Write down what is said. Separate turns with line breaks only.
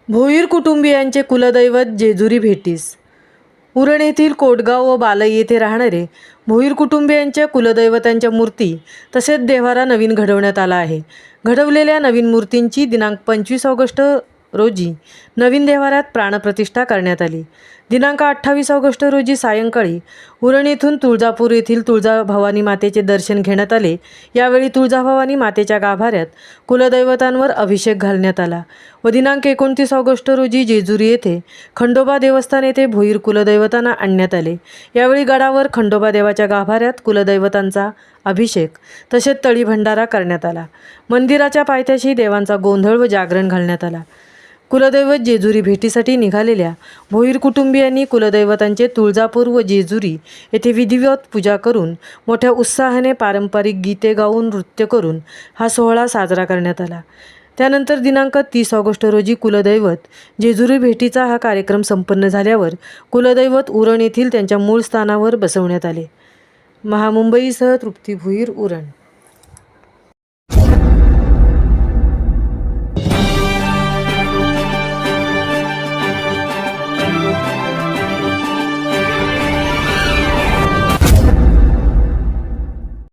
भोईर कुटुंबियांचे कुलदैवत जेजुरी भेटीस. उरण येथील कोटगाव व बालई येथे राहणारे भोईर कुटुंबियांच्या कुलदैवतांच्या मूर्ती तसेच देव्हारा नवीन घडवण्यात आला आहे. घडवलेल्या नवीन मूर्तींची दिनांक 25 ऑगस्ट रोजी नवीन देव्हाऱ्यात प्राणप्रतिष्ठा करण्यात आली. दिनांक 28 ऑगस्ट रोजी सायंकाळी उरण येथून तुळजापूर येथील तुळजाभवानी मातेचे दर्शन घेण्यात आले. यावेळी तुळजाभवानी मातेच्या गाभाऱ्यात कुलदैवतांवर अभिषेक घालण्यात आला व दिनांक 29 ऑगस्ट रोजी जेजुरी येथे खंडोबा देवस्थान येथे भोईर कुलदैवतांना आणण्यात आले. यावेळी गडावर खंडोबा देवाच्या गाभाऱ्यात कुलदैवतांचा अभिषेक तसेच तळी भंडारा करण्यात आला. मंदिराच्या पायथ्याशी देवांचा गोंधळ व जागरण घालण्यात आला. कुलदैवत जेजुरी भेटीसाठी निघालेल्या भोईर कुटुंबियांनी कुलदैवतांचे तुळजापूर व जेजुरी येथे विधिवत पूजा करून मोठ्या उत्साहाने पारंपरिक गीते गाऊन नृत्य करून हा सोहळा साजरा करण्यात आला. त्यानंतर दिनांक 30 ऑगस्ट रोजी कुलदैवत जेजुरी भेटीचा हा कार्यक्रम संपन्न झाल्यावर कुलदैवत उरण येथील त्यांच्या मूळ स्थानावर बसवण्यात आले. महामुंबईसह तृप्ती भोईर, उरण.